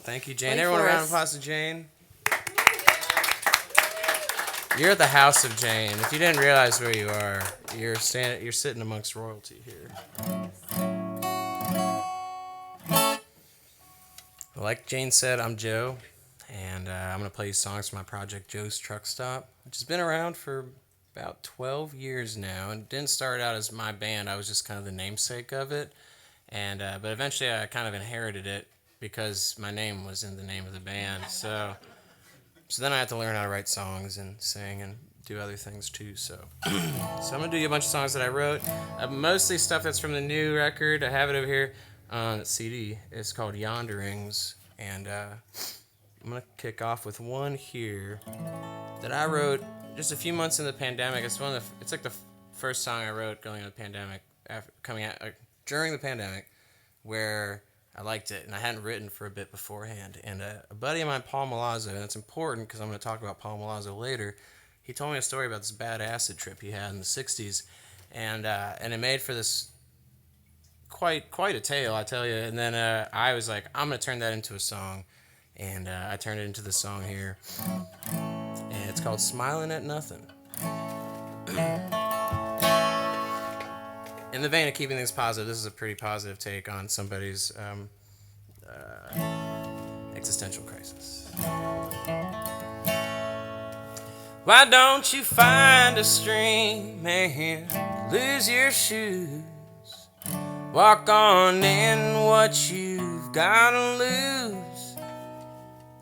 Thank you, Jane. Everyone, a round of applause to Jane. You're at the house of Jane. If you didn't realize where you are, you're sitting amongst royalty here. Like Jane said, I'm Joe, and I'm going to play you songs from my project, Joe's Truck Stop, which has been around for about 12 years now, and didn't start out as my band. I was just kind of the namesake of it, and but eventually I kind of inherited it because my name was in the name of the band. So then I had to learn how to write songs and sing and do other things too. So I'm going to do you a bunch of songs that I wrote, mostly stuff that's from the new record. I have it over here on the CD. It's called Yonderings, and I'm going to kick off with one here that I wrote just a few months in the pandemic. It's like the first song I wrote going into the pandemic, during the pandemic, where I liked it, and I hadn't written for a bit beforehand. And a buddy of mine, Paul Milazzo, and it's important because I'm going to talk about Paul Milazzo later, he told me a story about this bad acid trip he had in the 60s, and it made for this quite a tale, I tell you. And then I was like, I'm going to turn that into a song, and I turned it into the song here. And it's called Smiling at Nothing. In the vein of keeping things positive, this is a pretty positive take on somebody's existential crisis. Why don't you find a stream and lose your shoes? Walk on in what you've gotta lose.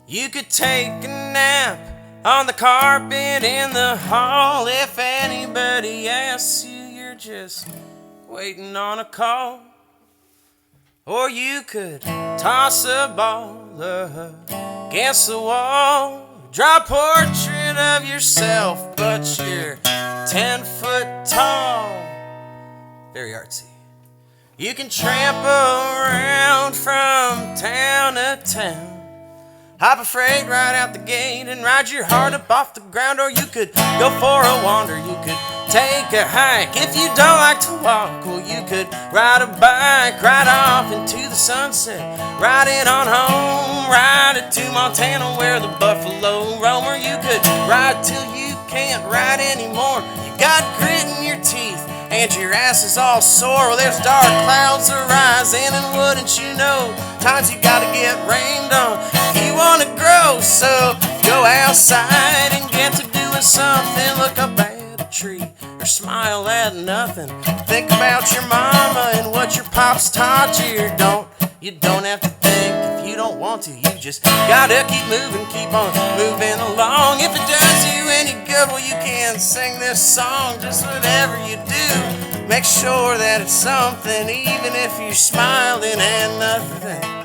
You could take a nap on the carpet in the hall. If anybody asks you, you're just waiting on a call. Or you could toss a ball against the wall. Draw a portrait of yourself, but you're 10 foot tall. Very artsy. You can tramp around from town to town. Hop a freight right out the gate and ride your heart up off the ground. Or you could go for a wander, you could take a hike. If you don't like to walk, well, you could ride a bike right off into the sunset. Ride it on home, ride it to Montana where the buffalo roam. Or you could ride till you can't ride anymore. You got grit in your teeth and your ass is all sore. Well, there's dark clouds arising, and wouldn't you know, times you gotta get rained on. You wanna grow, so go outside and get to doing something. Look up at a tree or smile at nothing. Think about your mama and what your pops taught you. You don't have to think if you don't want to. You just gotta keep moving, keep on moving along. If it does you any good, well, you can sing this song. Just whatever you do, make sure that it's something, even if you're smiling at nothing.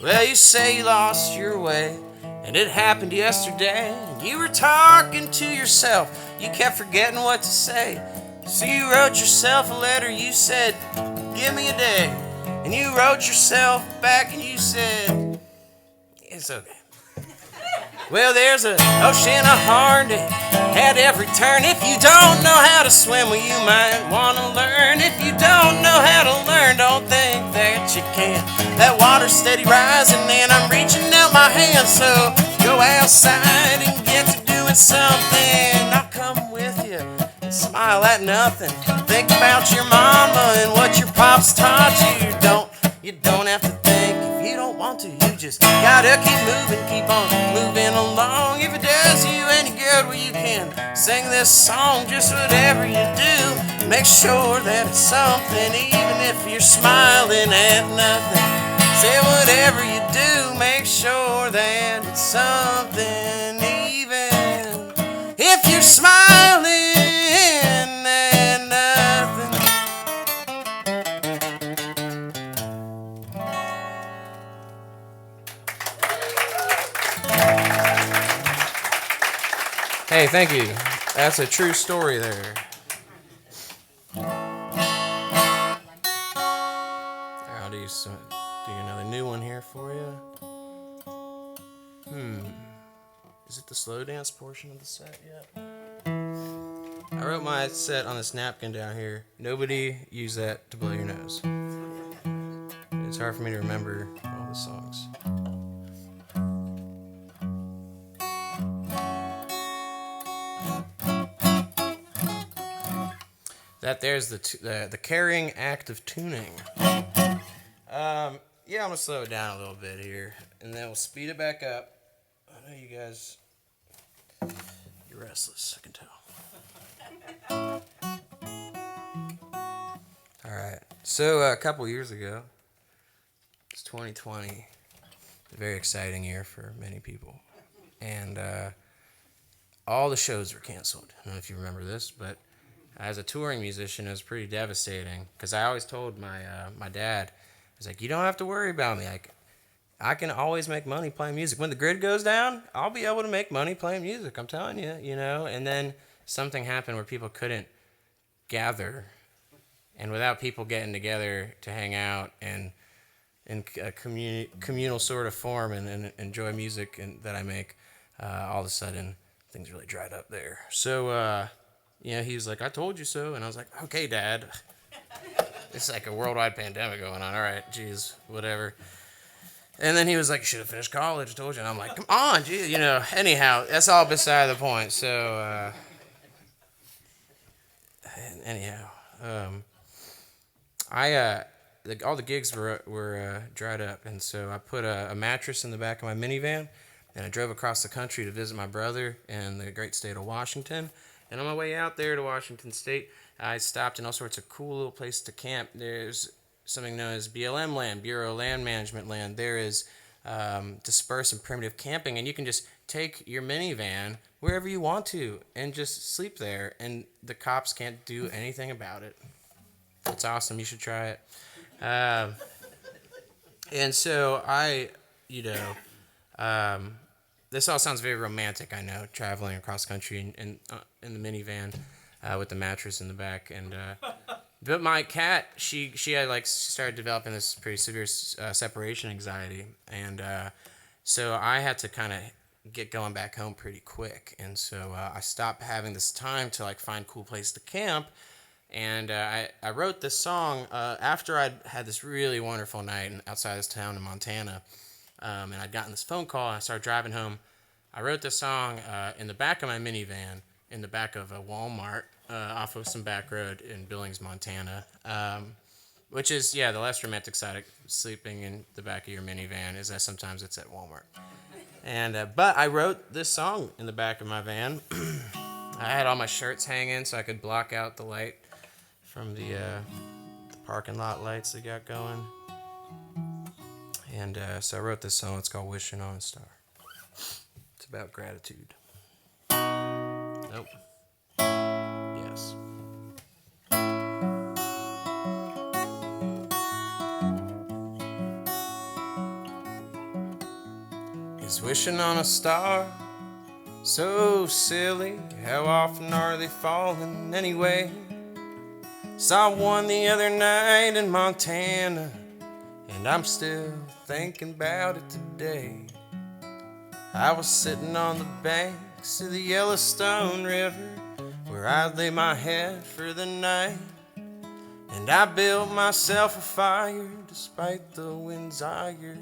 Well, you say you lost your way, and it happened yesterday. And you were talking to yourself, you kept forgetting what to say. So you wrote yourself a letter, you said, give me a day. And you wrote yourself back and you said, it's okay. Well, there's an ocean of hard at every turn. If you don't know how to swim, well, you might want to learn. If you don't know how to learn, don't think that you can. That water's steady rising and I'm reaching out my hand. So go outside and get to doing something. I'll come with you and smile at nothing. Think about your mama and what your pops taught you. You don't have to think if you don't want to. You just gotta keep moving, keep on moving along. If it does you any good, well, you can sing this song. Just whatever you do, make sure that it's something, even if you're smiling at nothing. Say whatever you do, make sure that it's something, even if you're smiling at nothing. Hey, thank you. That's a true story there. I'll do another new one here for you. Is it the slow dance portion of the set yet? I wrote my set on this napkin down here. Nobody use that to blow your nose. It's hard for me to remember all the songs. That there's the carrying act of tuning. Yeah, I'm gonna slow it down a little bit here, and then we'll speed it back up. I know you guys, you're restless. I can tell. All right. So a couple years ago, it's 2020, a very exciting year for many people, and all the shows were canceled. I don't know if you remember this, but as a touring musician, it was pretty devastating because I always told my dad, I was like, you don't have to worry about me. Like, I can always make money playing music. When the grid goes down, I'll be able to make money playing music. I'm telling you, you know. And then something happened where people couldn't gather, and without people getting together to hang out and in a communal sort of form and enjoy music that I make, all of a sudden things really dried up there. So. He was like, I told you so. And I was like, okay, Dad. It's like a worldwide pandemic going on. All right, geez, whatever. And then he was like, you should have finished college, I told you. And I'm like, come on, geez. Anyhow, that's all beside the point. So, all the gigs were dried up. And so I put a mattress in the back of my minivan, and I drove across the country to visit my brother in the great state of Washington. And on my way out there to Washington State, I stopped in all sorts of cool little places to camp. There's something known as BLM land, Bureau of Land Management land. There is dispersed and primitive camping, and you can just take your minivan wherever you want to and just sleep there, and the cops can't do anything about it. It's awesome. You should try it. And so this all sounds very romantic, I know, traveling across country in the minivan with the mattress in the back. And but my cat, she had started developing this pretty severe separation anxiety, and so I had to kind of get going back home pretty quick. And so I stopped having this time to find cool place to camp. And I wrote this song after I'd had this really wonderful night outside this town in Montana. And I'd gotten this phone call, and I started driving home. I wrote this song in the back of my minivan, in the back of a Walmart, off of some back road in Billings, Montana, which is, the less romantic side of sleeping in the back of your minivan is that sometimes it's at Walmart. And but I wrote this song in the back of my van. I had all my shirts hanging so I could block out the light from the parking lot lights they got going. And so I wrote this song. It's called Wishing on a Star. It's about gratitude. Nope. Yes. Is wishing on a star so silly? How often are they falling anyway? Saw one the other night in Montana, and I'm still thinking about it today. I was sitting on the banks of the Yellowstone River, where I'd lay my head for the night. And I built myself a fire despite the wind's ire,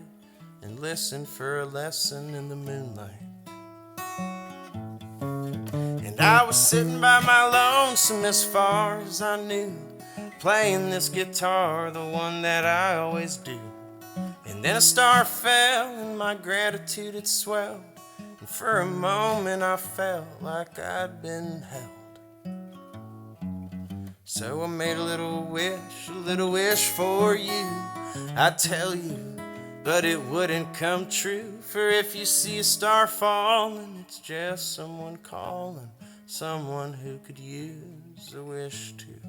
and listened for a lesson in the moonlight. And I was sitting by my lonesome as far as I knew, playing this guitar, the one that I always do. And then a star fell and my gratitude had swelled, and for a moment I felt like I'd been held. So I made a little wish for you, I tell you, but it wouldn't come true. For if you see a star falling, it's just someone calling, someone who could use a wish too.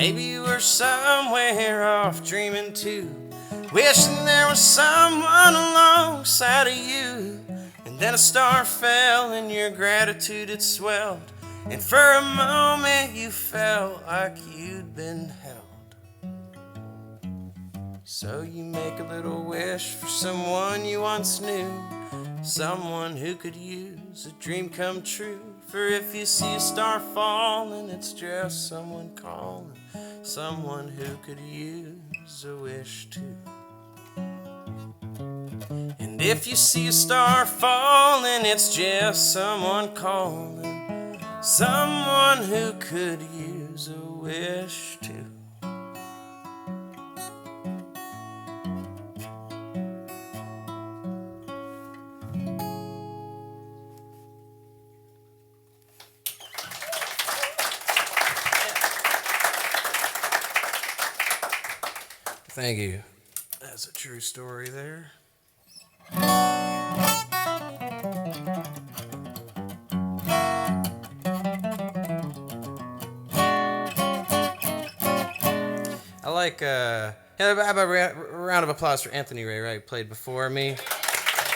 Maybe you were somewhere off dreaming too, wishing there was someone alongside of you. And then a star fell and your gratitude had swelled, and for a moment you felt like you'd been held. So you make a little wish for someone you once knew, someone who could use a dream come true. For if you see a star falling, it's just someone calling, someone who could use a wish too. And if you see a star falling, it's just someone calling, someone who could use a wish too. Thank you. That's a true story there. I like, how about a round of applause for Anthony Ray, right? Played before me.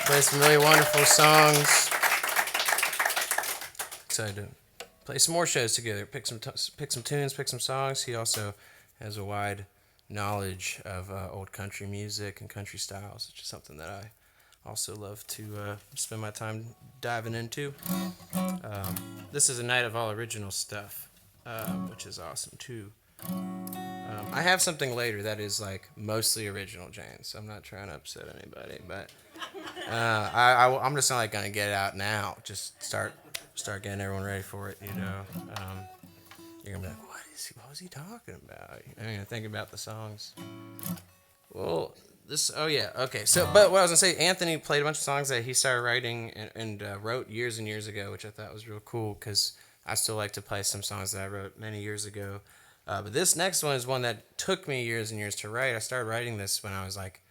Played some really wonderful songs. Excited to play some more shows together. Pick some tunes, pick some songs. He also has a wide knowledge of old country music and country styles, which is something that I also love to spend my time diving into. This is a night of all original stuff, which is awesome too. I have something later that is like mostly original, Jane, so I'm not trying to upset anybody, but I'm just not like gonna get it out now. Just start getting everyone ready for it, you know. You're gonna be like, what was he talking about? I mean, think about the songs. Well, okay. So, but what I was gonna say, Anthony played a bunch of songs that he started writing and wrote years and years ago, which I thought was real cool because I still like to play some songs that I wrote many years ago. But this next one is one that took me years and years to write. I started writing this when I was like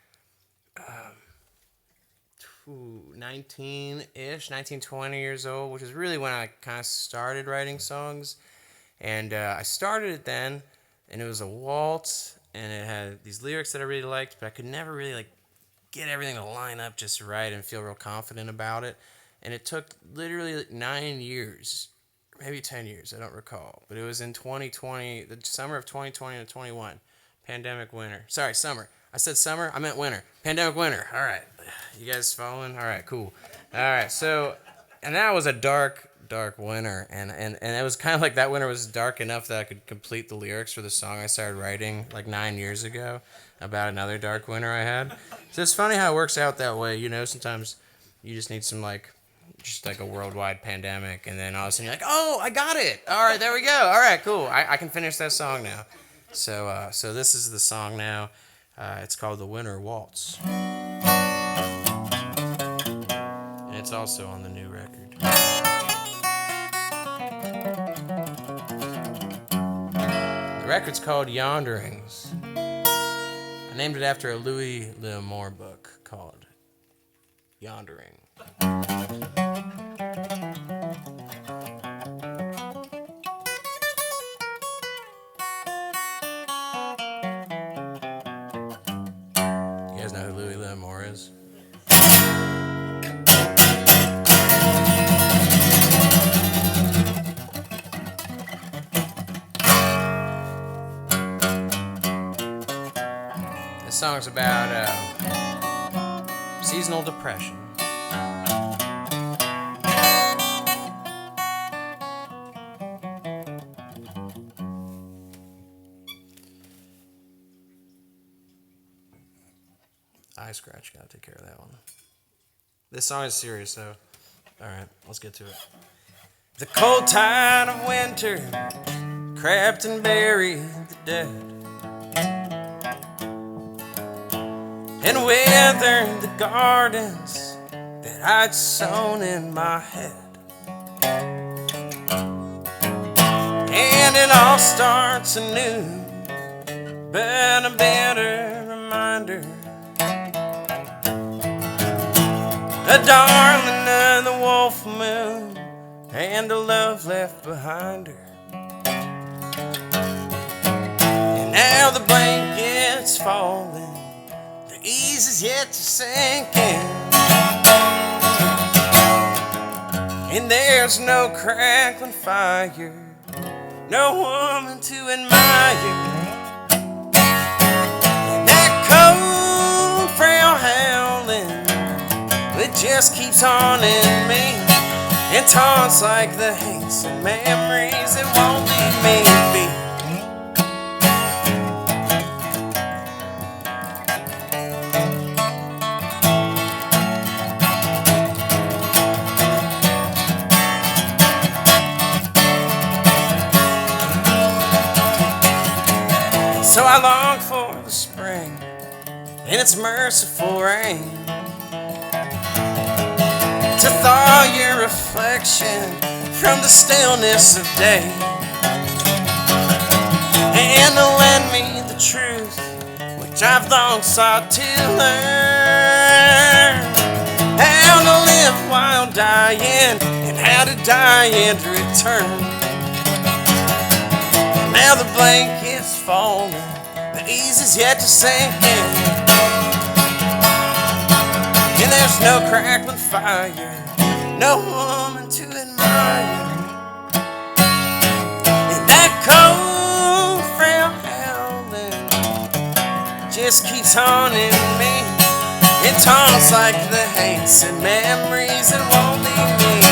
19-ish, 19, 20 years old, which is really when I kind of started writing songs. And I started it then, and it was a waltz, and it had these lyrics that I really liked, but I could never really like get everything to line up just right and feel real confident about it. And it took literally like 9 years, maybe 10 years, I don't recall. But it was in 2020, the summer of 2020 to 21, pandemic winter. Sorry, summer. I said summer, I meant winter. Pandemic winter. All right. You guys following? All right, cool. All right, so, and that was a dark winter, and it was kind of like that winter was dark enough that I could complete the lyrics for the song I started writing like 9 years ago about another dark winter I had. So it's funny how it works out that way, you know. Sometimes you just need some just like a worldwide pandemic, and then all of a sudden you're like, oh, I got it. All right, there we go. All right, cool. I can finish that song now. So this is the song now. It's called The Winter Waltz, and it's also on the new record. The record's called Yonderings. I named it after a Louis L'Amour book called Yondering. You guys know who Louis L'Amour is? This song's about seasonal depression. Eye scratch, gotta take care of that one. This song is serious, though. Alright, let's get to it. The cold tide of winter crept and buried the dead, and withered the gardens that I'd sown in my head. And it all starts anew, but a better reminder, a darling of the wolf moon, and the love left behind her. Now the blanket's falling, the ease is yet to sink in, and there's no crackling fire, no woman to admire. And that cold, frail howling, it just keeps haunting me, and taunts like the hates and memories that won't leave me be. So I long for the spring and its merciful rain to thaw your reflection from the stillness of day, and to lend me the truth which I've long sought to learn, how to live while dying and how to die and return. Now the blanket's falling, the ease is yet to sink in, and there's no crackling fire, no woman to admire. And that cold, frail howling just keeps haunting me, it taunts like the hates and memories that won't leave me be.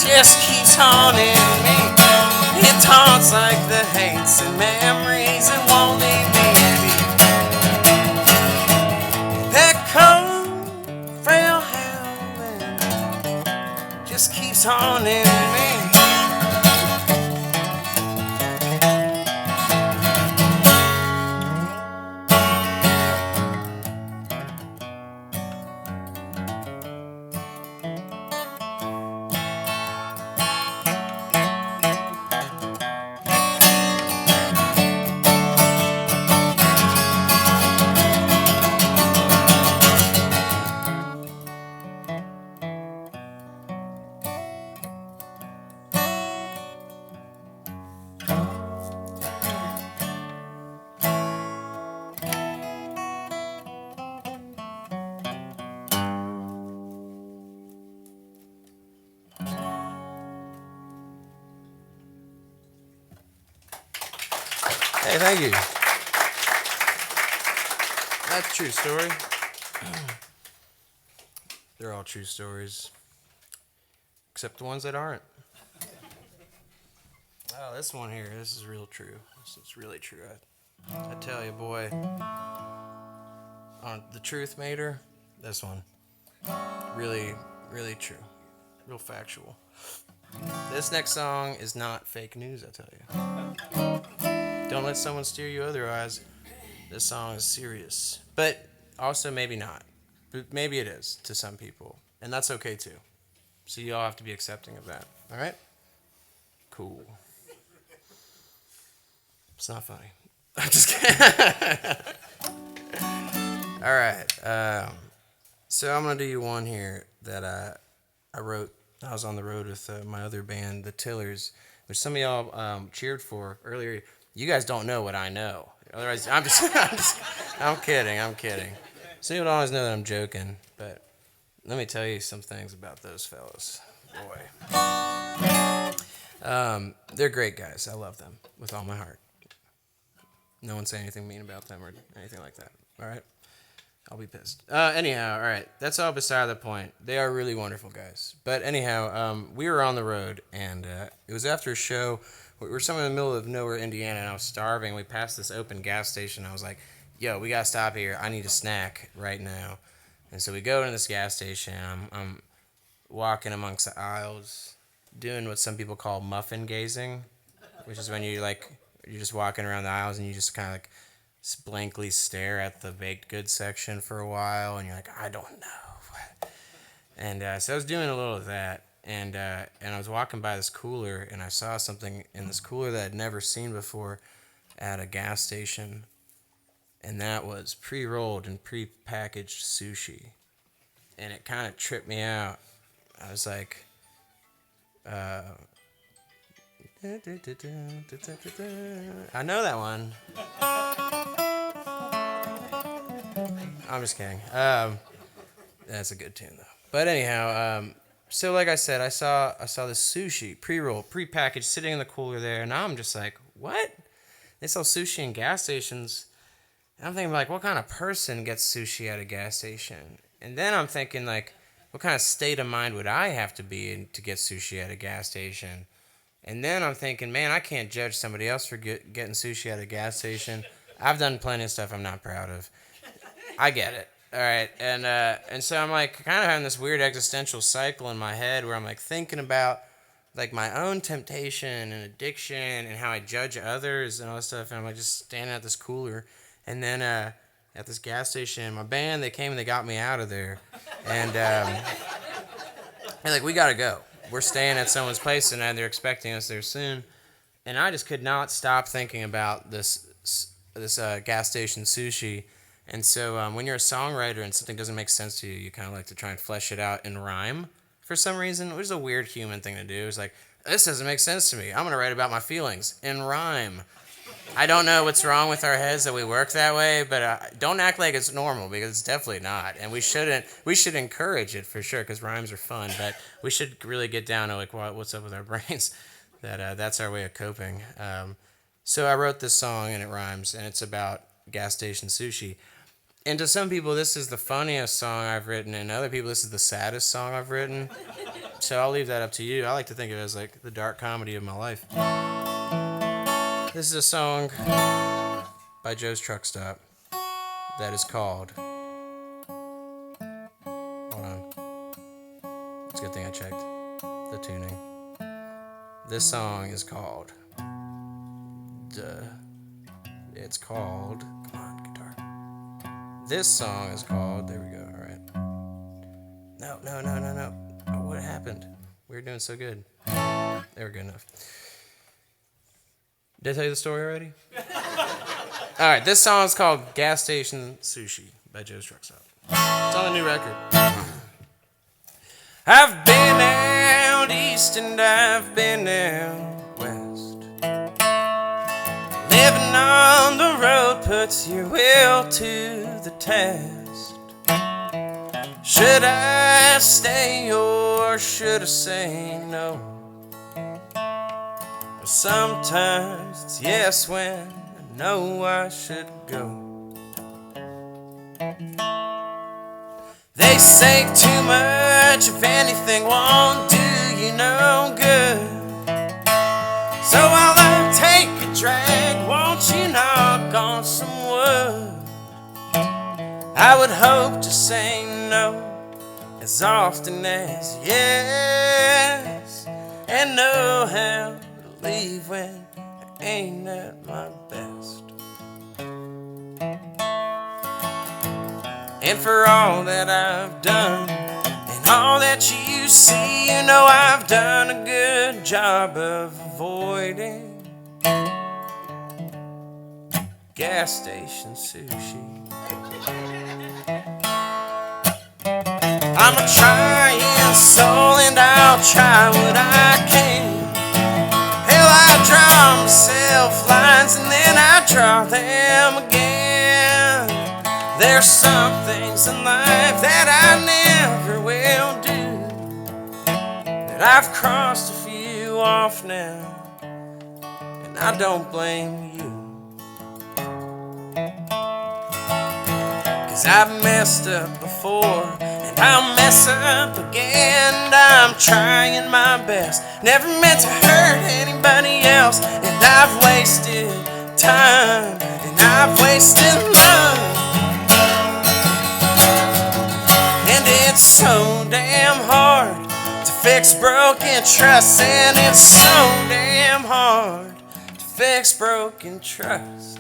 Just keeps haunting me, it taunts like the hates and memories that won't leave me be. That cold, frail howling just keeps haunting me. Hey, thank you. That's a true story. They're all true stories, except the ones that aren't. Oh, this one here, this is real true. This is really true. I tell you, boy, on The Truth Mater, this one, really, really true. Real factual. This next song is not fake news, I tell you. Don't let someone steer you otherwise. This song is serious. But also maybe not. But maybe it is to some people. And that's okay too. So you all have to be accepting of that. Alright? Cool. It's not funny. I'm just kidding. Alright. So I'm going to do you one here that I wrote. I was on the road with my other band, the Tillers, which some of y'all cheered for earlier. You guys don't know what I know. Otherwise, I'm kidding. So you don't always know that I'm joking, but let me tell you some things about those fellas. Boy. They're great guys. I love them with all my heart. No one say anything mean about them or anything like that. All right? I'll be pissed. Anyhow, all right. That's all beside the point. They are really wonderful guys. But anyhow, we were on the road, and it was after a show we were somewhere in the middle of nowhere, Indiana, and I was starving. We passed this open gas station. I was like, yo, we got to stop here. I need a snack right now. And so we go into this gas station. I'm walking amongst the aisles, doing what some people call muffin gazing, which is when you're just walking around the aisles and you just kind of like blankly stare at the baked goods section for a while, and you're like, I don't know. And so I was doing a little of that, and I was walking by this cooler, and I saw something in this cooler that I'd never seen before at a gas station, and that was pre-rolled and pre-packaged sushi, and it kind of tripped me out. I was like, I know that one. I'm just kidding. That's a good tune though. But anyhow, so like I said, I saw this sushi pre-rolled, pre-packaged, sitting in the cooler there, and now I'm just like, what? They sell sushi in gas stations. And I'm thinking like, what kind of person gets sushi at a gas station? And then I'm thinking like, what kind of state of mind would I have to be in to get sushi at a gas station? And then I'm thinking, man, I can't judge somebody else for getting sushi at a gas station. I've done plenty of stuff I'm not proud of. I get it. All right. And so I'm like kind of having this weird existential cycle in my head where I'm like thinking about like my own temptation and addiction and how I judge others and all that stuff. And I'm like just standing at this cooler. And then at this gas station, my band, they came and they got me out of there. And they're like, we got to go. We're staying at someone's place, and they're expecting us there soon. And I just could not stop thinking about this gas station sushi. And so when you're a songwriter and something doesn't make sense to you, you kind of like to try and flesh it out in rhyme for some reason, which is a weird human thing to do. It's like, this doesn't make sense to me. I'm going to write about my feelings in rhyme. I don't know what's wrong with our heads that we work that way, but don't act like it's normal, because it's definitely not. And we should encourage it for sure, because rhymes are fun, but we should really get down to like what's up with our brains. That's our way of coping. So I wrote this song and it rhymes, and it's about gas station sushi. And to some people, this is the funniest song I've written, and other people, this is the saddest song I've written. So I'll leave that up to you. I like to think of it as like the dark comedy of my life. This is a song by Joe's Truck Stop that is called, hold on, it's a good thing I checked the tuning. This song is called, come on, guitar. This song is called, there we go, all right. No. Oh, what happened? We were doing so good. They were good enough. Did I tell you the story already? All right, this song is called Gas Station Sushi by Joe's Truck Stop. It's on the new record. I've been out east and I've been out west. Living on the road puts your will to the test. Should I stay or should I say no? Sometimes it's yes when I know I should go. They say too much of anything won't do you no good. So while I take a drag, won't you knock on some wood? I would hope to say no as often as yes, and know how leave when I ain't at my best. And for all that I've done and all that you see, you know I've done a good job of avoiding gas station sushi. I'm a trying soul and I'll try what I can. I draw myself lines and then I draw them again. There's some things in life that I never will do, but I've crossed a few off now, and I don't blame you. 'Cause I've messed up before, and I'll mess up again, I'm trying my best. Never meant to hurt anybody else. And I've wasted time, and I've wasted love. And it's so damn hard to fix broken trust. And it's so damn hard to fix broken trust.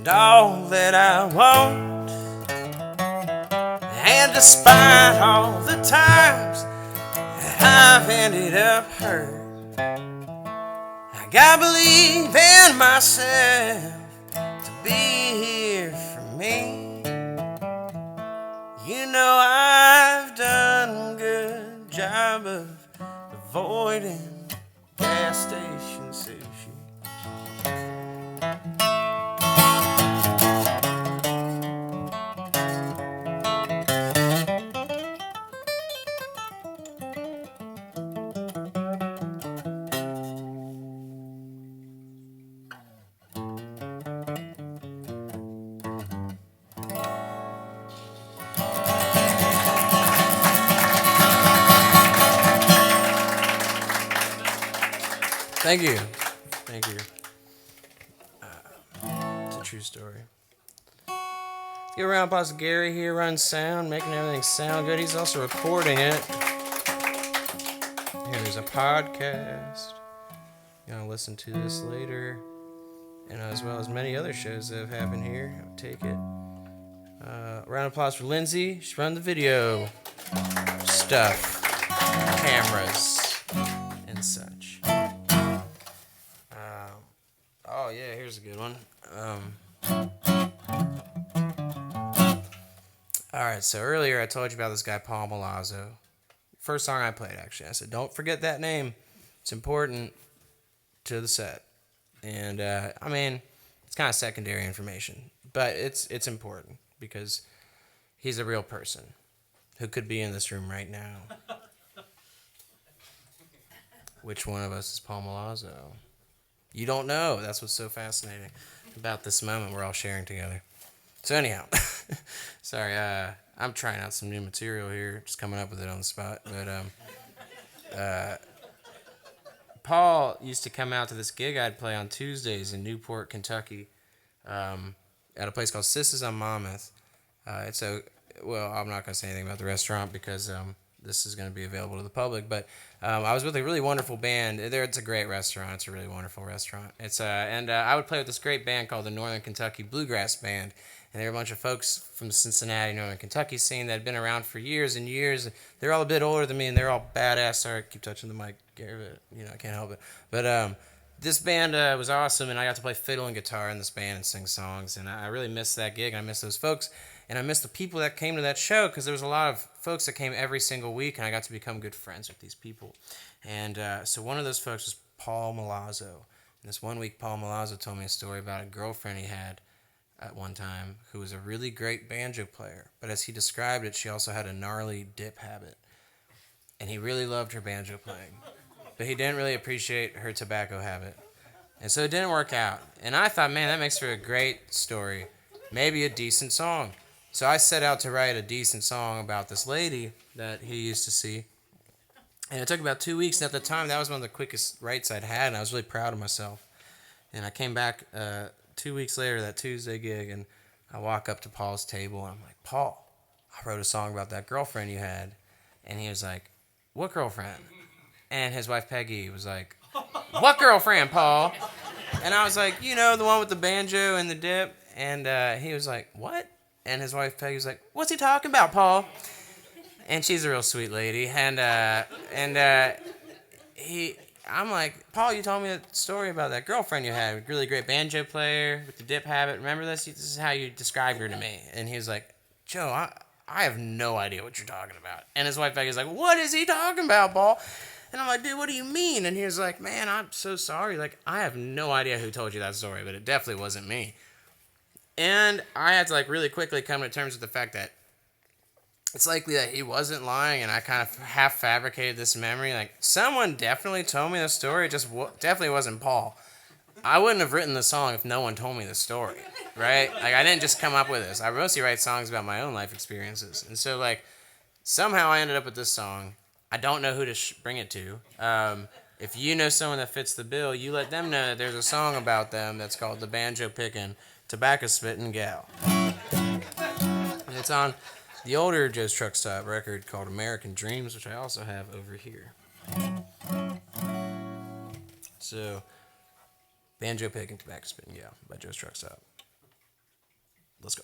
All that I want, and despite all the times that I've ended up hurt, I gotta believe in myself to be here for me. You know I've done a good job of avoiding gas station sushi. Thank you. Thank you. It's a true story. Get around applause to Gary here, runs sound, making everything sound good. He's also recording it. Here, there's a podcast. You're going to listen to this later. And as well as many other shows that have happened here. I'll take it. Round of applause for Lindsay. She's run the video stuff, cameras, and such. Oh yeah, here's a good one. Alright, so earlier I told you about this guy Paul Milazzo. First song I played, actually. I said, don't forget that name. It's important to the set. And, I mean, it's kind of secondary information. But it's important because he's a real person who could be in this room right now. Which one of us is Paul Milazzo? You don't know. That's what's so fascinating about this moment we're all sharing together. So anyhow, sorry, I'm trying out some new material here, just coming up with it on the spot. But Paul used to come out to this gig I'd play on Tuesdays in Newport, Kentucky, at a place called Sis's on Monmouth. I'm not going to say anything about the restaurant because this is going to be available to the public, but I was with a really wonderful band. It's a great restaurant. It's a really wonderful restaurant. I would play with this great band called the Northern Kentucky Bluegrass Band, and they were a bunch of folks from the Cincinnati, Northern Kentucky scene that had been around for years and years. They're all a bit older than me, and they're all badass. Sorry, I keep touching the mic, Gary, but I can't help it. But this band was awesome, and I got to play fiddle and guitar in this band and sing songs, and I really missed that gig, and I missed those folks. And I missed the people that came to that show because there was a lot of folks that came every single week, and I got to become good friends with these people. And so one of those folks was Paul Milazzo. And this one week, Paul Milazzo told me a story about a girlfriend he had at one time who was a really great banjo player. But as he described it, she also had a gnarly dip habit. And he really loved her banjo playing. But he didn't really appreciate her tobacco habit. And so it didn't work out. And I thought, man, that makes for a great story. Maybe a decent song. So I set out to write a decent song about this lady that he used to see. And it took about 2 weeks. And at the time, that was one of the quickest writes I'd had. And I was really proud of myself. And I came back 2 weeks later, that Tuesday gig, and I walk up to Paul's table. And I'm like, Paul, I wrote a song about that girlfriend you had. And he was like, what girlfriend? And his wife Peggy was like, what girlfriend, Paul? And I was like, you know, the one with the banjo and the dip. And he was like, what? And his wife Peggy was like, what's he talking about, Paul? And she's a real sweet lady. I'm like, Paul, you told me a story about that girlfriend you had, a really great banjo player with the dip habit. Remember this? This is how you described her to me. And he was like, Joe, I have no idea what you're talking about. And his wife Peggy's like, what is he talking about, Paul? And I'm like, dude, what do you mean? And he was like, man, I'm so sorry. Like, I have no idea who told you that story, but it definitely wasn't me. And I had to like really quickly come to terms with the fact that it's likely that he wasn't lying, and I kind of half fabricated this memory. Like, someone definitely told me the story. It just definitely wasn't Paul. I wouldn't have written the song if no one told me the story, right? Like, I didn't just come up with this. I mostly write songs about my own life experiences. And so, like, somehow I ended up with this song. I don't know who to bring it to. If you know someone that fits the bill, you let them know that there's a song about them that's called The Banjo Pickin', Tobacco Spittin' Gal. And it's on the older Joe's Truck Stop record called American Dreams, which I also have over here. So, Banjo Pickin', Tobacco Spittin' Gal by Joe's Truck Stop. Let's go.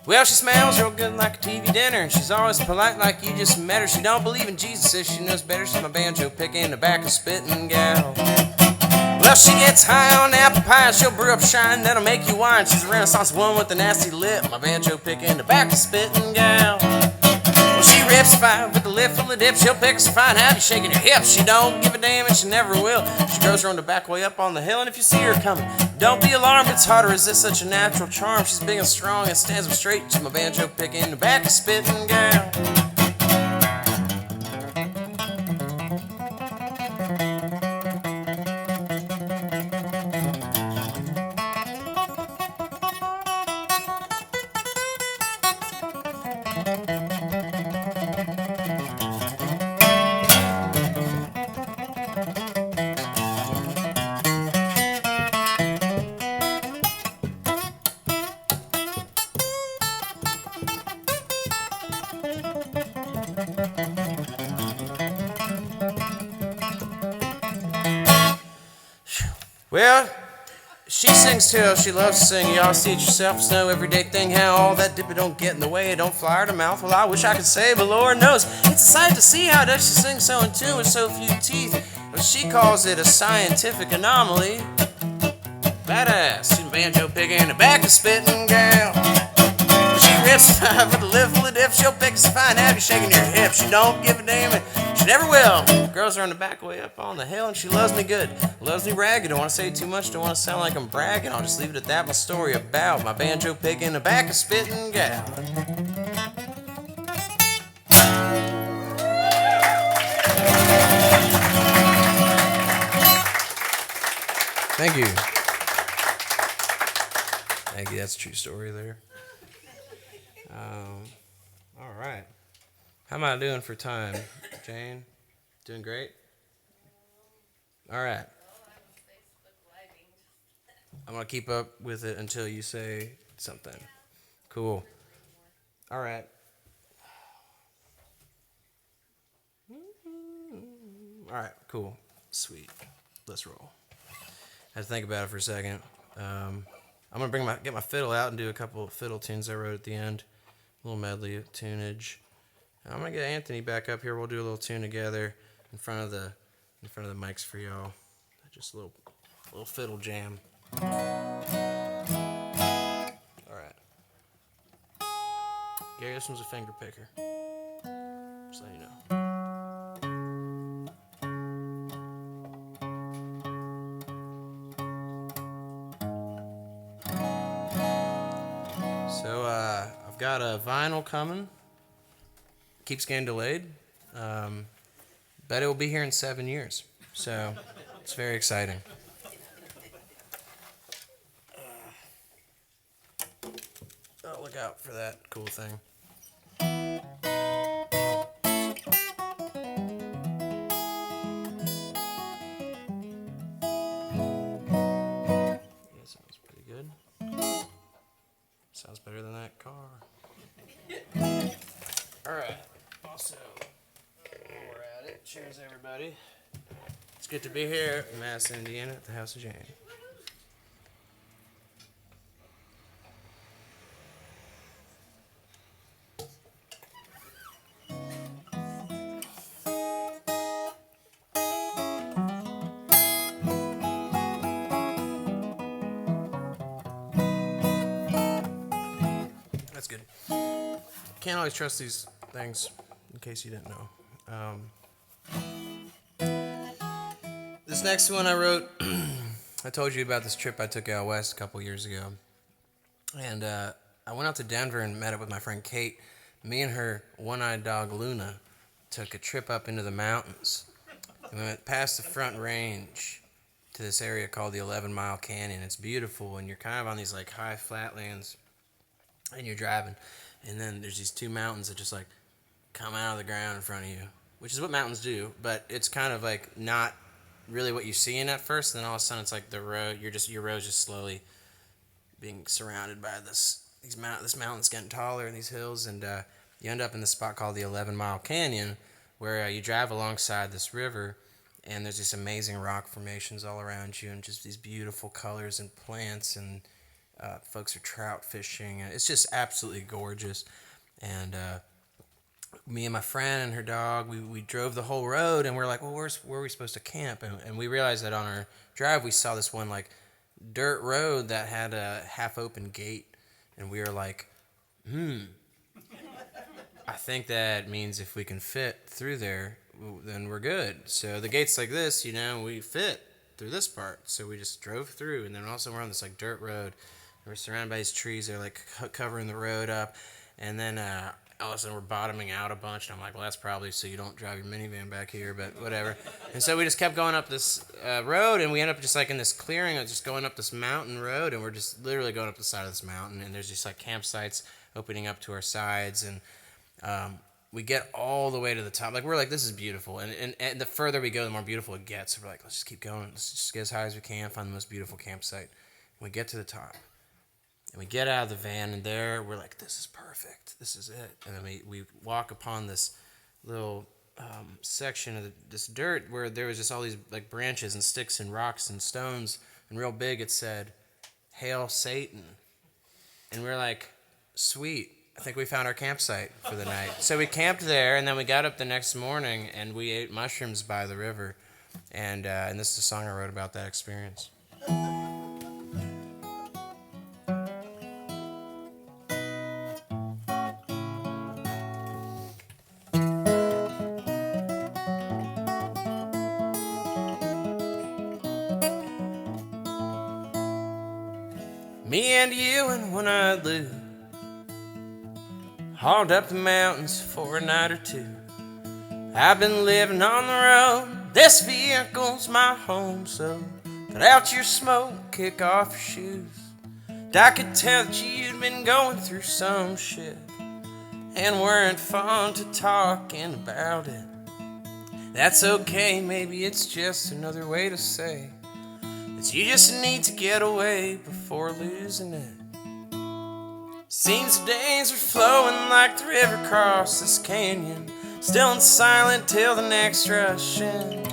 Well, she smells real good like a TV dinner, and she's always polite like you just met her. She don't believe in Jesus, says she knows better. She's my banjo picking, tobacco spitting gal. Well, she gets high on apple pie, she'll brew up shine that'll make you whine. She's a Renaissance woman with a nasty lip, my banjo picking, tobacco spitting gal. Well, she rips fine with a lip full of dip. She'll pick us fine, how you shaking your hips. She don't give a damn and she never will. She grows her own tobacco way up on the hill, and if you see her coming, don't be alarmed, it's hard to resist such a natural charm. She's big and strong and stands up straight. She's my banjo picking, tobacco spitting gal. Well, she sings too, she loves to sing. You all see it yourself, it's no everyday thing. How all that dip, it don't get in the way, it don't fly her to mouth. Well, I wish I could say, but Lord knows, it's a sight to see how does she sing so in tune with so few teeth. But she calls it a scientific anomaly. Badass, she's a banjo picking, tobacco spitting gal. She rips with a lip full of dip, she'll pick us fine, have you shaking your hips. She don't give a damn, and she never will. Girls are on the back way up on the hill, and she loves me good, loves me ragged. Don't want to say too much, don't want to sound like I'm bragging. I'll just leave it at that. My story about my banjo picking, tobacco spitting gal. Thank you. Thank you. That's a true story there. All right. How am I doing for time, Jane? Doing great? All right. I'm going to keep up with it until you say something. Cool. All right. All right, cool. Sweet. Let's roll. I had to think about it for a second. I'm going to get my fiddle out and do a couple of fiddle tunes I wrote at the end. A little medley of tunage. I'm going to get Anthony back up here. We'll do a little tune together in front of the mics for y'all. Just a little fiddle jam. All right. Gary, this one's a finger picker. Just letting you know. So I've got a vinyl coming. Keeps getting delayed. But it will be here in 7 years. So it's very exciting. I'll look out for that cool thing. Yeah, sounds pretty good. Sounds better than that car. Alright, also, while we're at it, cheers everybody. It's good to be here in Madison, Indiana at the House of Jane. That's good. Can't always trust these things, in case you didn't know. This next one I wrote, I told you about this trip I took out west a couple years ago. And I went out to Denver and met up with my friend Kate. Me and her one-eyed dog Luna took a trip up into the mountains. And we went past the Front Range to this area called the 11-Mile Canyon. It's beautiful, and you're kind of on these like high flatlands, and you're driving. And then there's these two mountains that just like come out of the ground in front of you, which is what mountains do, but it's kind of like not really what you see in at first. And then all of a sudden it's like the road, your road's just slowly being surrounded by this mountain's getting taller and these hills, and you end up in this spot called the 11-Mile Canyon, where you drive alongside this river, and there's these amazing rock formations all around you, and just these beautiful colors and plants, and folks are trout fishing, and it's just absolutely gorgeous. And me and my friend and her dog, we drove the whole road, and we're like, well, where are we supposed to camp? And we realized that on our drive, we saw this one like dirt road that had a half-open gate, and we were like, I think that means if we can fit through there, then we're good. So the gate's like this, we fit through this part. So we just drove through, and then also we're on this like dirt road. We're surrounded by these trees. They're like covering the road up, and then all of a sudden we're bottoming out a bunch, and I'm like, well, that's probably so you don't drive your minivan back here, but whatever. And so we just kept going up this road, and we end up just like in this clearing, just going up this mountain road, and we're just literally going up the side of this mountain, and there's just like campsites opening up to our sides, and we get all the way to the top. Like, we're like, this is beautiful, and the further we go, the more beautiful it gets. So we're like, let's just keep going. Let's just get as high as we can, find the most beautiful campsite. And we get to the top. And we get out of the van, and there we're like, this is perfect. This is it. And then we walk upon this little section of this dirt where there was just all these like branches and sticks and rocks and stones. And real big it said, "Hail Satan." And we're like, sweet. I think we found our campsite for the night. So we camped there, and then we got up the next morning, and we ate mushrooms by the river. And this is a song I wrote about that experience. Me and you and one-eyed Lou hauled up the mountains for a night or two. I've been living on the road, this vehicle's my home, so put out your smoke, kick off your shoes. I could tell that you'd been going through some shit and weren't fond to talking about it. That's okay, maybe it's just another way to say that you just need to get away before losing it. Seems the days are flowing like the river across this canyon, still and silent till the next rush in.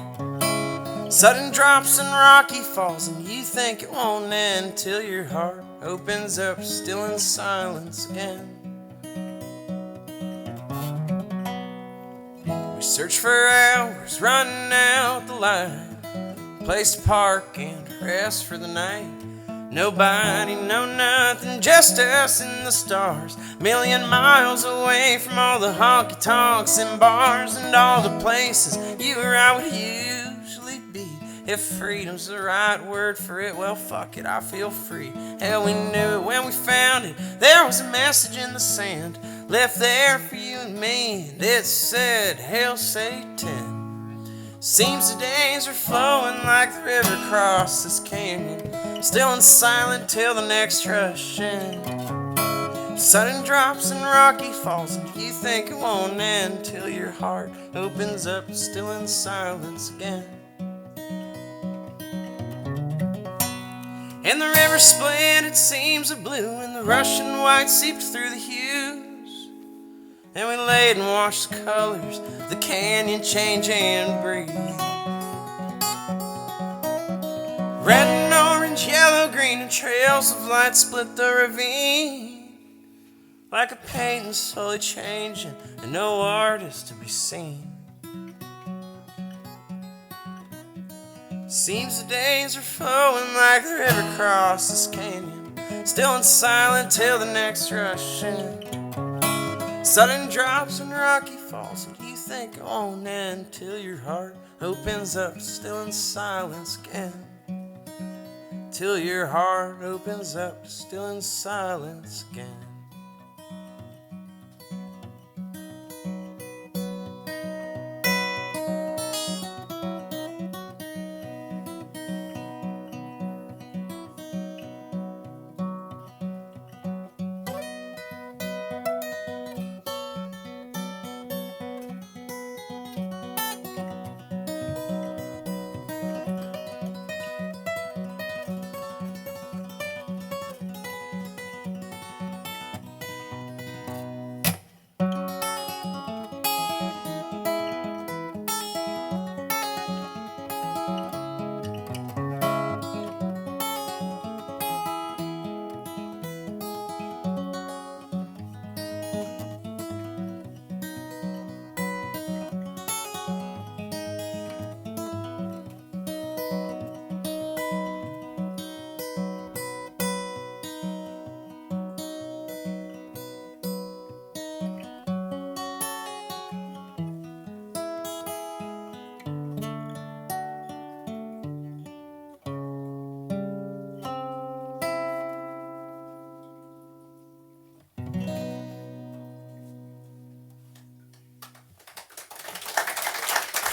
Sudden drops and rocky falls, and you think it won't end till your heart opens up, still in silence again. We search for hours, running out the line, place to park and rest for the night. Nobody, no nothing, just us and the stars, million miles away from all the honky-tonks and bars and all the places you or I would usually be. If freedom's the right word for it, well, fuck it, I feel free. Hell, we knew it when we found it. There was a message in the sand left there for you and me, and it said, "Hail Satan." Seems the days are flowing like the river across this canyon, still and silent till the next rush in. Sudden drops and rocky falls, and you think it won't end till your heart opens up, still in silence again. And the river split, it seems of blue, and the Russian white seeped through the hues. And we laid and watched the colors, the canyon change and breathe. Red and orange, yellow, green, and trails of light split the ravine. Like a painting slowly changing, and no artist to be seen. Seems the days are flowing like the river across this canyon, still and silent till the next rush in. Sudden drops and rocky falls, and you think it won't end till your heart opens up, still in silence again. Till your heart opens up, still in silence again.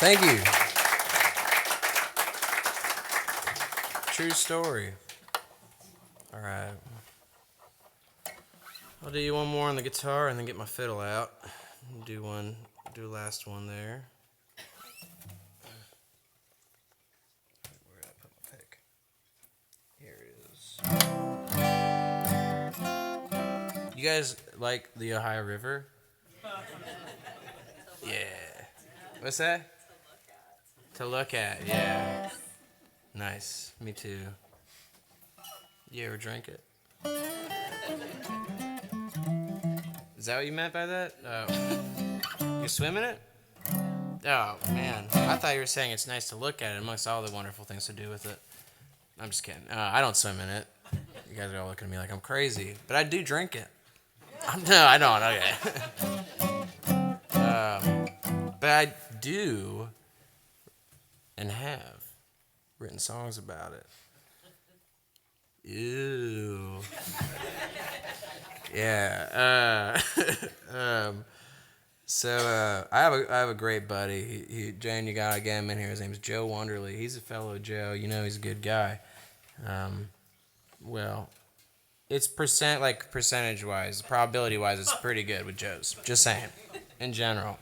Thank you. True story. All right. I'll do you one more on the guitar and then get my fiddle out. Do a last one there. Where did I put my pick? Here it is. You guys like the Ohio River? Yeah. What's that? To look at, yeah. Nice. Me too. You ever drink it? Is that what you meant by that? Oh. You swim in it? Oh, man. I thought you were saying it's nice to look at it amongst all the wonderful things to do with it. I'm just kidding. I don't swim in it. You guys are all looking at me like I'm crazy. But I do drink it. No, I don't. Okay. But I do and have written songs about it. Ew. Yeah. So I have a great buddy. Jane, you gotta get him in here. His name's Joe Wonderly. He's a fellow Joe. You know he's a good guy. Well, it's percentage wise, probability wise, it's pretty good with Joe's. Just saying, in general.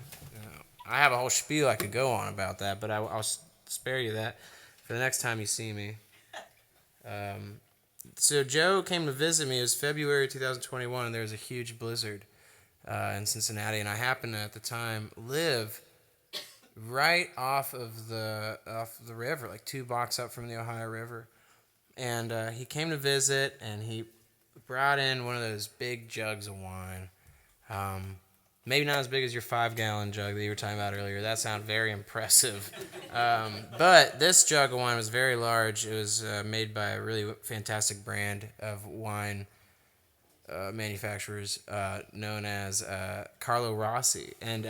I have a whole spiel I could go on about that, but I'll spare you that for the next time you see me. So Joe came to visit me. It was February 2021, and there was a huge blizzard in Cincinnati, and I happened to, at the time, live right off the river, like 2 blocks up from the Ohio River. And he came to visit, and he brought in one of those big jugs of wine. Maybe not as big as your 5-gallon jug that you were talking about earlier. That sounded very impressive. But this jug of wine was very large. It was made by a really fantastic brand of wine manufacturers known as Carlo Rossi. And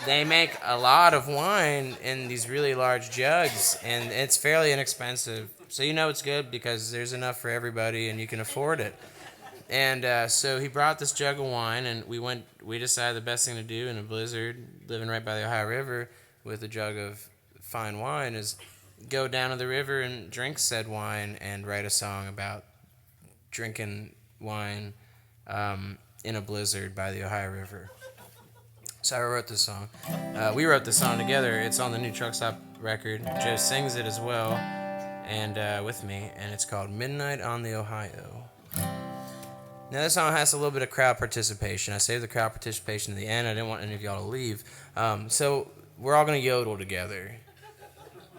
they make a lot of wine in these really large jugs, and it's fairly inexpensive. So you know it's good because there's enough for everybody and you can afford it. And so he brought this jug of wine, and we decided the best thing to do in a blizzard, living right by the Ohio River with a jug of fine wine, is go down to the river and drink said wine and write a song about drinking wine in a blizzard by the Ohio River. So I wrote this song. We wrote this song together. It's on the new Truck Stop record. Joe sings it as well, and with me, and it's called Midnight on the Ohio. Now this song has a little bit of crowd participation. I saved the crowd participation to the end. I didn't want any of y'all to leave. So we're all going to yodel together.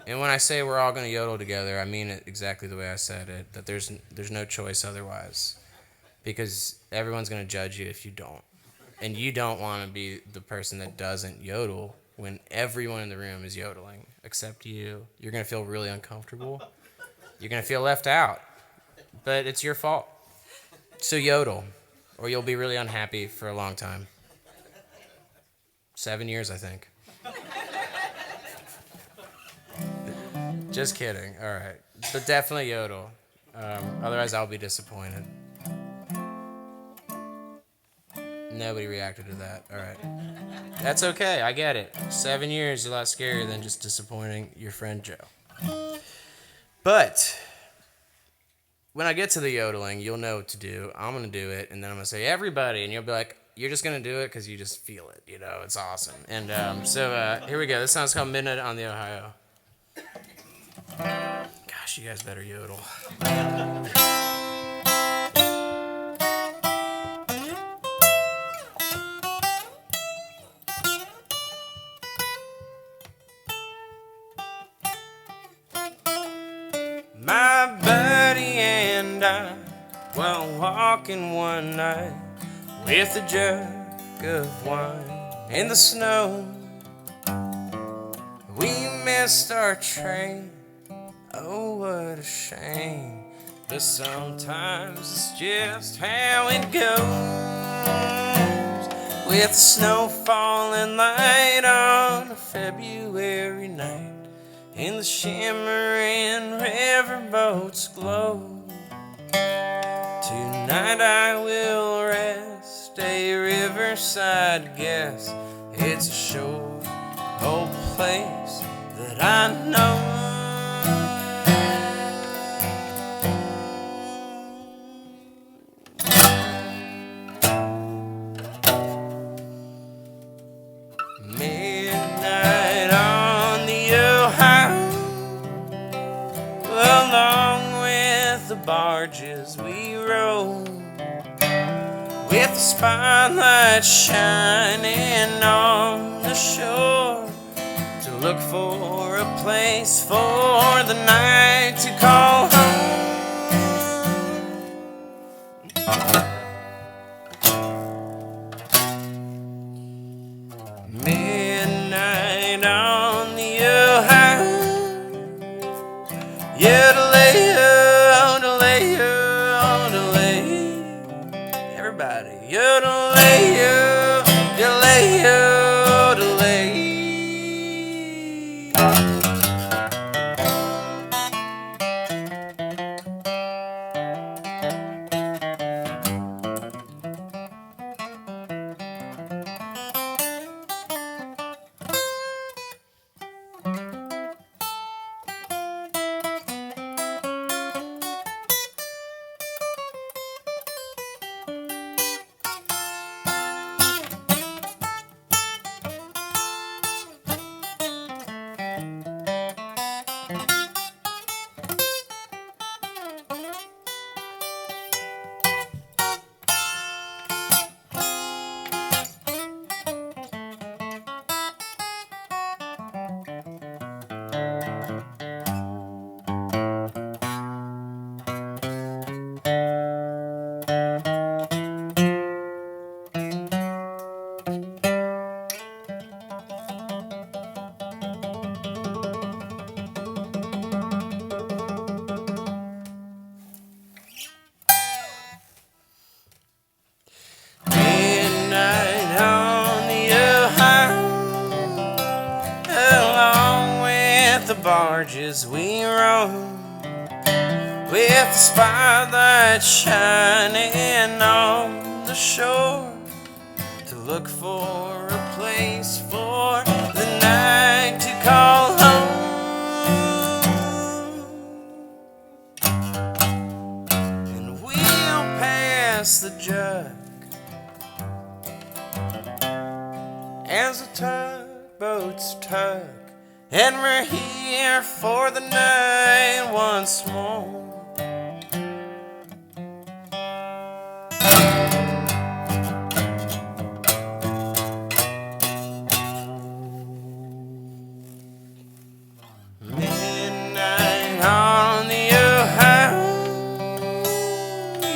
And when I say we're all going to yodel together, I mean it exactly the way I said it, that there's no choice otherwise. Because everyone's going to judge you if you don't. And you don't want to be the person that doesn't yodel when everyone in the room is yodeling, except you. You're going to feel really uncomfortable. You're going to feel left out. But it's your fault. So yodel, or you'll be really unhappy for a long time. 7 years, I think. Just kidding. All right. But definitely yodel. Otherwise, I'll be disappointed. Nobody reacted to that. All right. That's okay. I get it. 7 years is a lot scarier than just disappointing your friend Joe. But when I get to the yodeling, you'll know what to do. I'm going to do it, and then I'm going to say, everybody, and you'll be like, you're just going to do it because you just feel it. You know, it's awesome. And so here we go. This song's called Midnight on the Ohio. Gosh, you guys better yodel. My buddy and I, while walking one night with a jug of wine in the snow, we missed our train. Oh, what a shame. But sometimes it's just how it goes. With the snow falling light on a February night, and the shimmering riverboats glow. Tonight I will rest a riverside guest. It's a short old place that I know. Midnight on the Ohio, along with the barges we row, with the spotlight shining on the shore, to look for a place for the night to call home. Midnight on the Ohio, yodelay, yodelay, yodelay. Everybody, yodelay, yodelay, yodelay. The barges we row, with the spotlight shining on the shore, to look for a place for the night to call home. And we'll pass pass the jug as the tugboats tug, and we're here for the night once more. Midnight on the Ohio,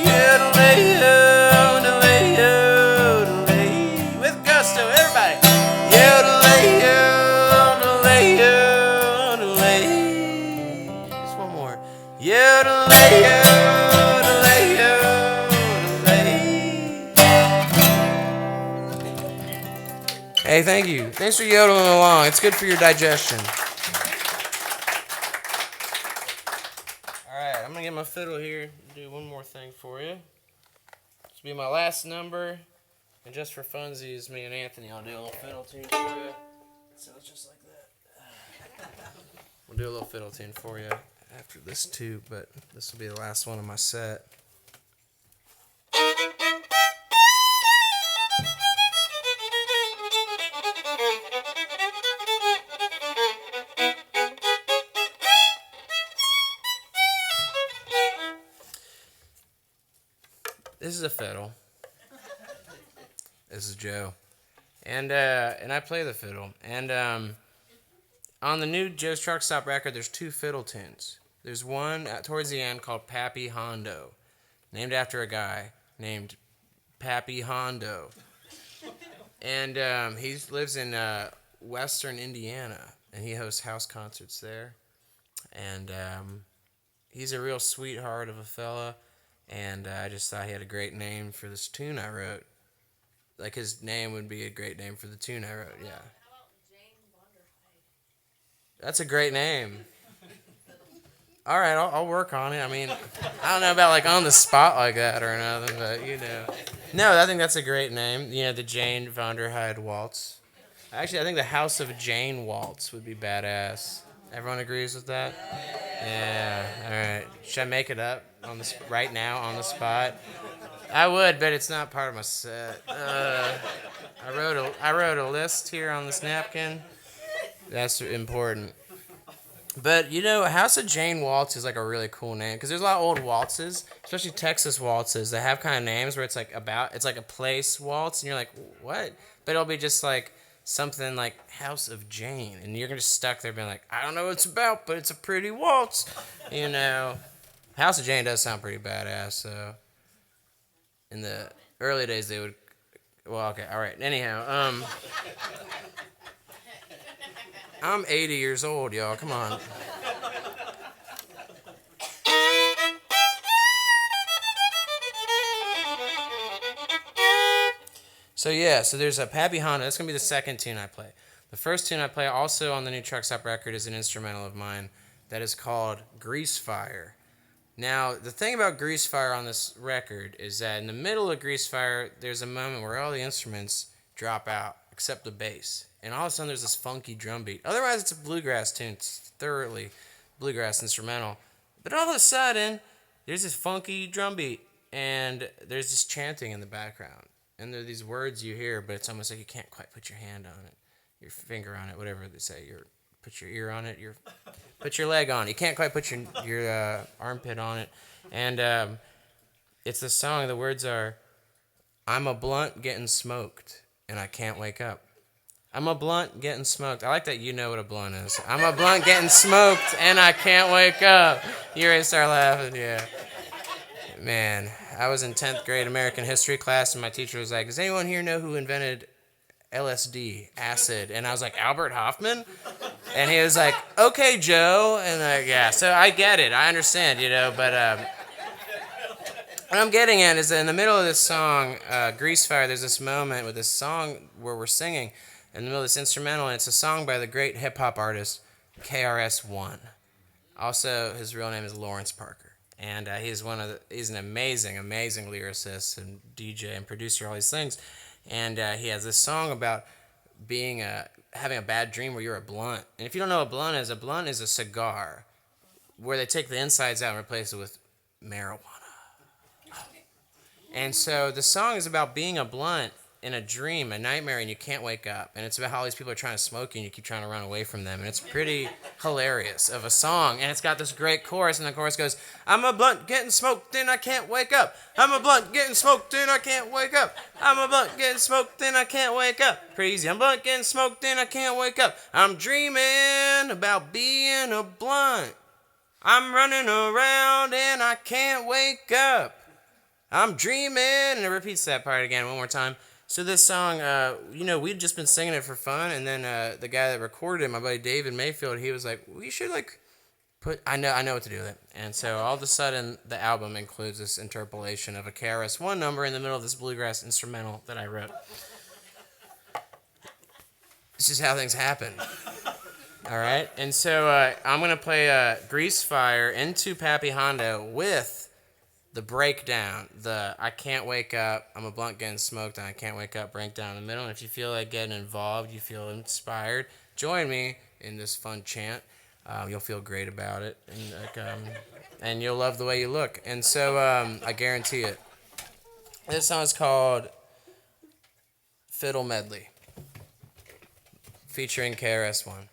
yodelay, yodelay, yodelay, with gusto, everybody. Yodelay, yodelay, yodelay. Just one more. Yodelay, yodelay, yodelay. Hey, thank you. Thanks for yodeling along. It's good for your digestion. Alright, I'm going to get my fiddle here and do one more thing for you. This will be my last number. And just for funsies, me and Anthony, I'll do a little fiddle tune for you. So it's just like that. We'll do a little fiddle tune for you after this too, but this will be the last one of my set. This is a fiddle. This is Joe, and I play the fiddle. And on the new Joe's Truck Stop record, there's two fiddle tunes. There's one towards the end called Pappy Hondo, named after a guy named Pappy Hondo, and he lives in Western Indiana, and he hosts house concerts there. And he's a real sweetheart of a fella. And I just thought he had a great name for this tune I wrote. Like, his name would be a great name for the tune I wrote, yeah. How about Jane Vonderheide? That's a great name. All right, I'll work on it. I mean, I don't know about, like, on the spot like that or nothing, but, you know. No, I think that's a great name. You know, the Jane Vonderheide Waltz. Actually, I think the House of Jane Waltz would be badass. Everyone agrees with that? Yeah, all right. Should I make it up right now on the spot? I would, but it's not part of my set. I wrote a list here on this napkin. That's important. But, you know, House of Jane Waltz is like a really cool name because there's a lot of old waltzes, especially Texas waltzes, that have kind of names where it's like a place waltz, and you're like, what? But it'll be just like something like House of Jane, and you're just stuck there being like, I don't know what it's about, but it's a pretty waltz, you know. House of Jane does sound pretty badass, so in the early days they would, well, okay, all right, anyhow, I'm 80 years old, y'all, come on. So yeah, so there's a Pappy Honda. That's going to be the second tune I play. The first tune I play also on the new Truck Stop record is an instrumental of mine that is called Grease Fire. Now, the thing about Grease Fire on this record is that in the middle of Grease Fire, there's a moment where all the instruments drop out except the bass. And all of a sudden there's this funky drum beat. Otherwise, it's a bluegrass tune. It's thoroughly bluegrass instrumental. But all of a sudden, there's this funky drum beat, and there's this chanting in the background. And there are these words you hear, but it's almost like you can't quite put your hand on it, your finger on it, whatever they say. Put your ear on it, put your leg on it. You can't quite put your armpit on it. And it's the song. The words are, I'm a blunt getting smoked, and I can't wake up. I'm a blunt getting smoked. I like that you know what a blunt is. I'm a blunt getting smoked, and I can't wake up. You already start laughing, yeah. Man, I was in 10th grade American history class, and my teacher was like, does anyone here know who invented LSD, acid? And I was like, Albert Hoffman? And he was like, okay, Joe. And yeah, so I get it. I understand, you know, but what I'm getting at is that in the middle of this song, Grease Fire, there's this moment with this song where we're singing in the middle of this instrumental, and it's a song by the great hip-hop artist KRS-One. Also, his real name is Lawrence Parker. And he's an amazing, amazing lyricist and DJ and producer, all these things. And he has this song about having a bad dream where you're a blunt. And if you don't know what a blunt is a cigar where they take the insides out and replace it with marijuana. And so the song is about being a blunt in a dream, a nightmare, and you can't wake up. And it's about how these people are trying to smoke you and you keep trying to run away from them. And it's pretty hilarious of a song. And it's got this great chorus, and the chorus goes, I'm a blunt getting smoked and I can't wake up. I'm a blunt getting smoked and I can't wake up. I'm a blunt getting smoked and I can't wake up. Pretty easy. I'm blunt getting smoked and I can't wake up. I'm dreaming about being a blunt. I'm running around and I can't wake up. I'm dreaming, and it repeats that part again one more time. So this song, we'd just been singing it for fun, and then the guy that recorded it, my buddy David Mayfield, he was like, we should I know what to do with it. And so all of a sudden, the album includes this interpolation of a KRS-One number in the middle of this bluegrass instrumental that I wrote. This is how things happen. All right, and so I'm going to play Grease Fire into Pappy Hondo with the breakdown, the I can't wake up, I'm a blunt getting smoked, and I can't wake up breakdown in the middle. And if you feel like getting involved, you feel inspired, join me in this fun chant. You'll feel great about it, and you'll love the way you look. And so I guarantee it. This song is called Fiddle Medley, featuring KRS-One.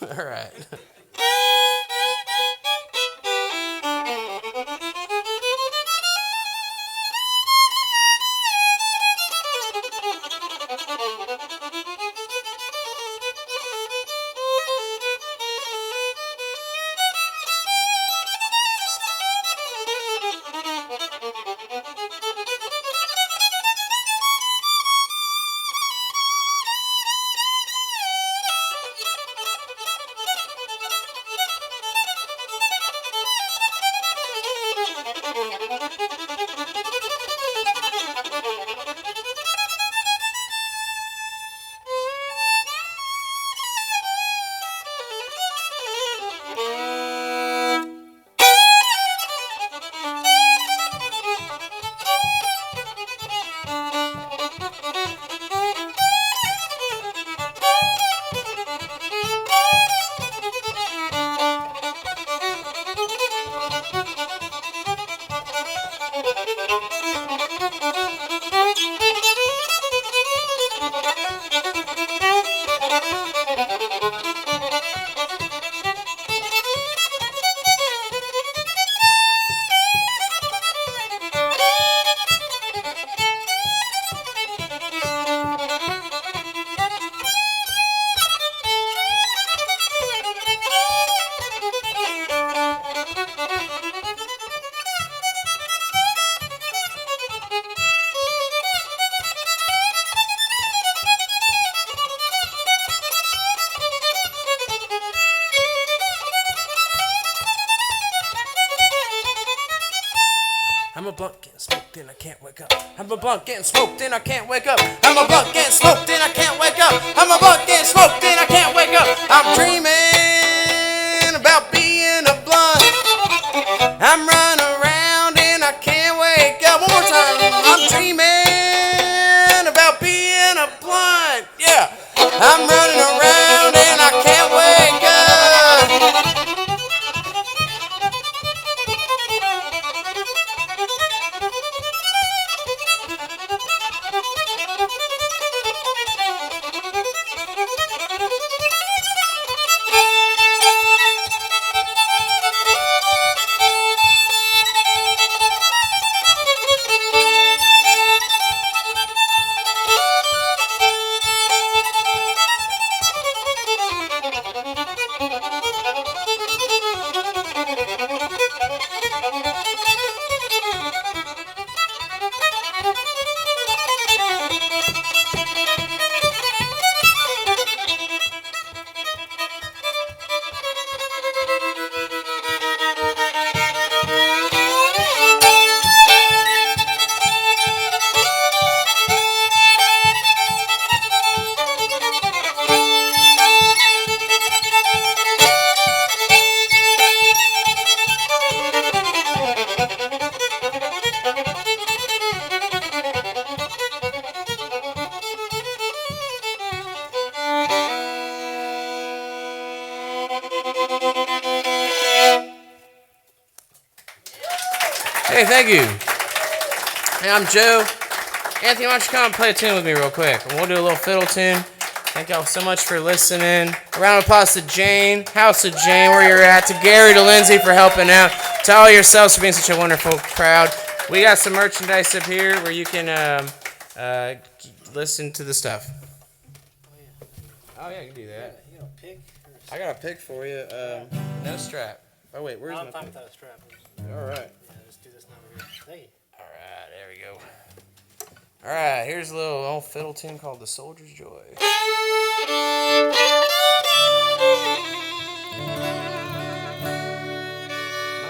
All right. I'm a blunt getting smoked and I can't wake up. I'm a blunt getting smoked and I can't wake up. I'm a blunt getting smoked and I can't wake up. I'm a blunt getting smoked and I can't wake up. I'm dreaming about being a blunt. I'm running around and I can't wake up. One more time. I'm dreaming about being a blunt. Yeah. I'm running around and I can't wake up. Hey, thank you. Hey, I'm Joe. Anthony, why don't you come and play a tune with me real quick? And we'll do a little fiddle tune. Thank y'all so much for listening. A round of applause to Jane, House of Jane, where you're at. To Gary, to Lindsay for helping out. To all yourselves for being such a wonderful crowd. We got some merchandise up here where you can listen to the stuff. Oh, yeah, you can do that. You got a pick? I got a pick for you. No strap. Oh, wait, where's my I'm fine pick? without a strap. All right. Yeah, let's do this number here. Hey. All right, there we go. All right, here's a little old fiddle tune called The Soldier's Joy. My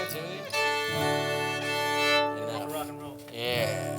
tune? Enough. Rock and roll. Yeah.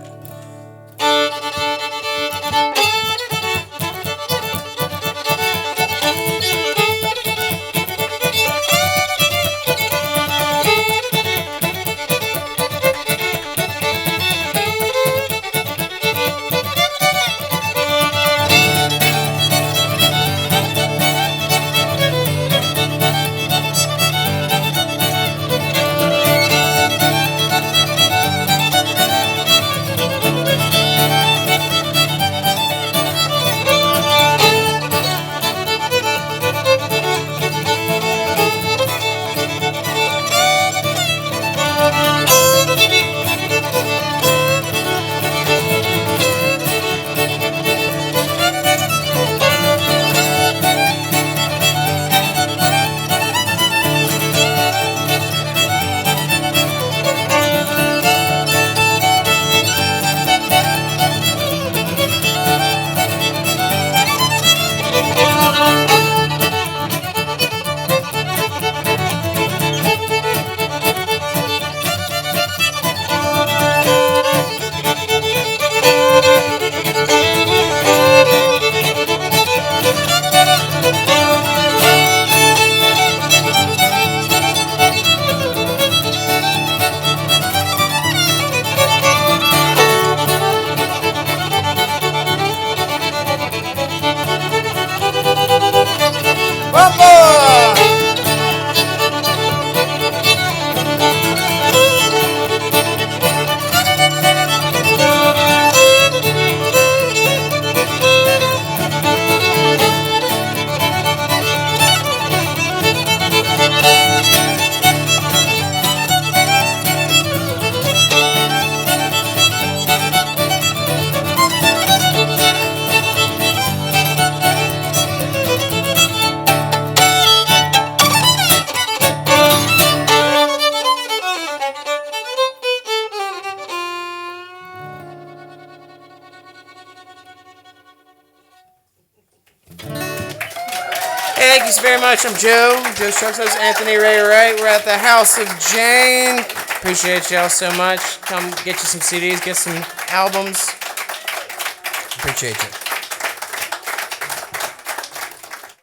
Hey, thank you very much. I'm Joe. Joe Strucks. That's Anthony Ray Wright. We're at the House of Jane. Appreciate y'all so much. Come get you some CDs, get some albums. Appreciate you.